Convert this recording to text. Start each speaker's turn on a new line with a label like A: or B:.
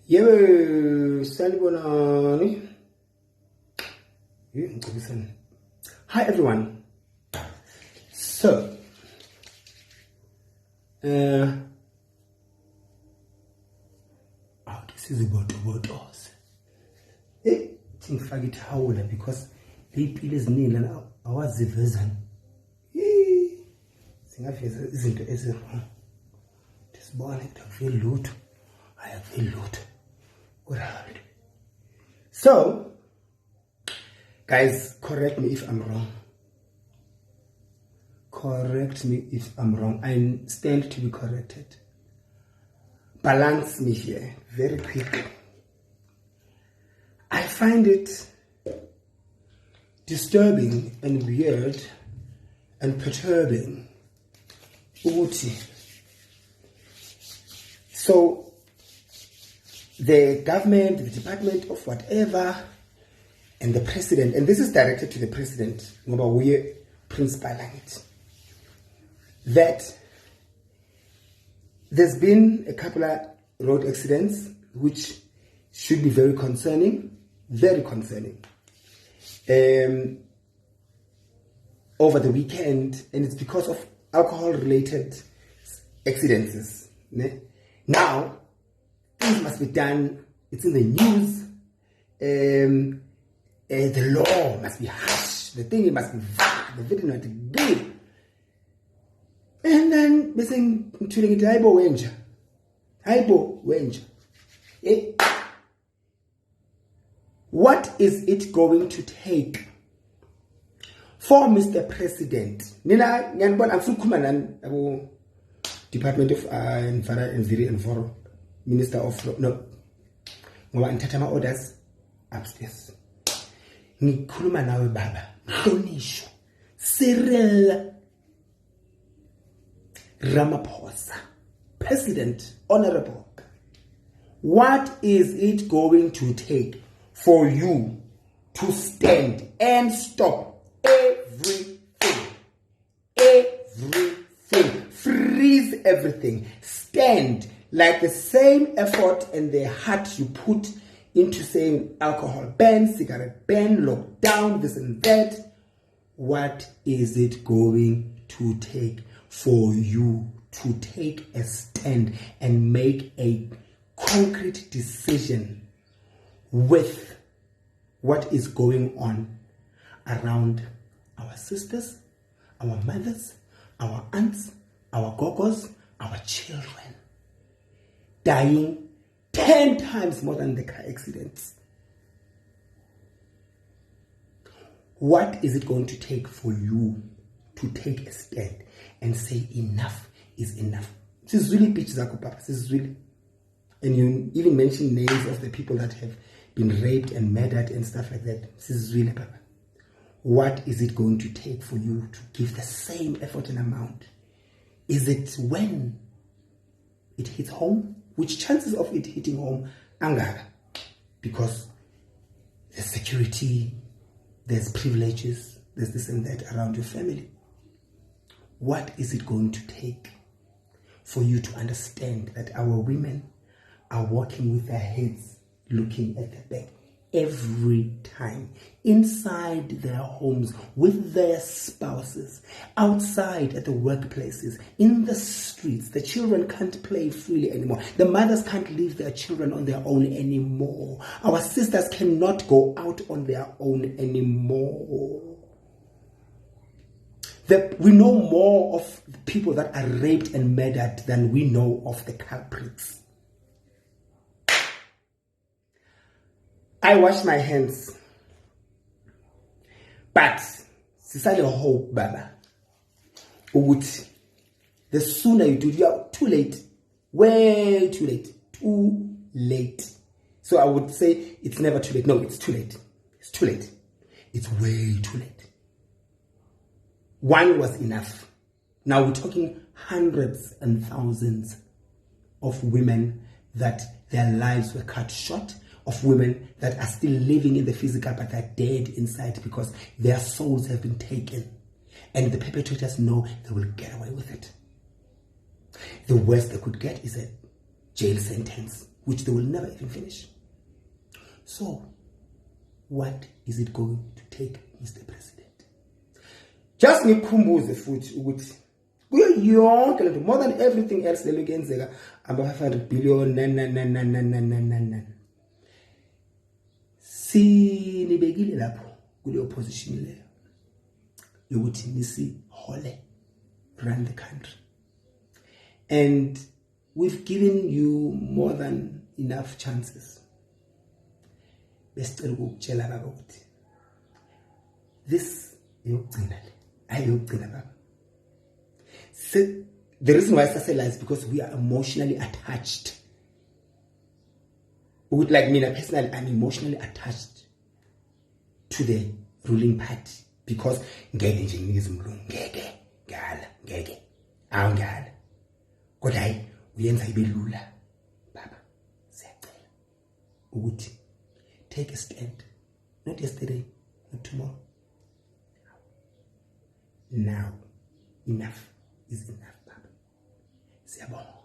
A: Yebo, sanibonani. Hi everyone. So, this is about us. Ngifaka ithawula because lepile eziningi lana awazivezana. Singaveza izinto ezirong. Sibone akuveli lutho. Ayakuveli lutho. Alright. So, guys, correct me if I'm wrong. Correct me if I'm wrong. I stand to be corrected. Balance me here very quickly. I find it disturbing and weird and perturbing. So, the government, the department of whatever, and the president, and this is directed to the president, principal, that there's been a couple of road accidents which should be very concerning, over the weekend, and it's because of alcohol-related accidents. Now, things must be done. It's in the news. The law must be harsh. The thing must be vague. The video must be big. And then we're saying, Hypo Wenja. What is it going to take for Mr. President? Nina nyanbon amfukumanan abo Department of Environment, Minister of no. Ngoba ngithatha orders upstairs. Ngikhuluma nawe baba, Mhlonishwa Cyril Ramaposa, President, Honorable. What is it going to take for you to stand and stop everything? Freeze everything. Stand like the same effort and the heart you put into saying alcohol ban, cigarette ban, lockdown, this and that. What is it going to take for you to take a stand and make a concrete decision with what is going on around our sisters, our mothers, our aunts, our gogos, our children, dying 10 times more than the car accidents? What is it going to take for you to take a stand and say enough is enough? This is really pitch Zako Papa. This is really, and you even mention names of the people that have been raped and murdered and stuff like that. This is really Papa. What is it going to take for you to give the same effort and amount? Is it when it hits home? Which chances of it hitting home? Angara. Because there's security, there's privileges, there's this and that around your family. What is it going to take for you to understand that our women are walking with their heads looking at the back every time, inside their homes with their spouses, outside at the workplaces, in the streets? The children can't play freely anymore. The mothers can't leave their children on their own anymore. Our sisters cannot go out on their own anymore. We know more of the people that are raped and murdered than we know of the culprits. I wash my hands. But, sisale hope, Baba. Uguti. The sooner you do, you are too late. Way too late. Too late. So I would say it's never too late. No, it's too late. It's too late. It's way too late. One was enough. Now we're talking hundreds and thousands of women that their lives were cut short, of women that are still living in the physical but are dead inside because their souls have been taken. And the perpetrators know they will get away with it. The worst they could get is a jail sentence, which they will never even finish. So, what is it going to take, Mr. President? Just ngikhumbuze futhi ukuthi kuyo yonke lento, more than everything else lelo kuyenzeka, amba 500 billion nan. Sinibekile lapho kuleyo position leyo yokuthi nisihole run the country, and we've given you more than enough chances. Besicela ukutshela baba ukuthi this yokugcina le ayokugcina baba. The reason why I say is because we are emotionally attached. Like me personally, I'm emotionally attached to the ruling party because ngeke nje ngizimlungu ngeke ngeke awungala kodwa hayi uyenza ibe lula baba. Siyacela ukuthi take a stand, not yesterday, not tomorrow. Now enough is enough baba. Siyabonga.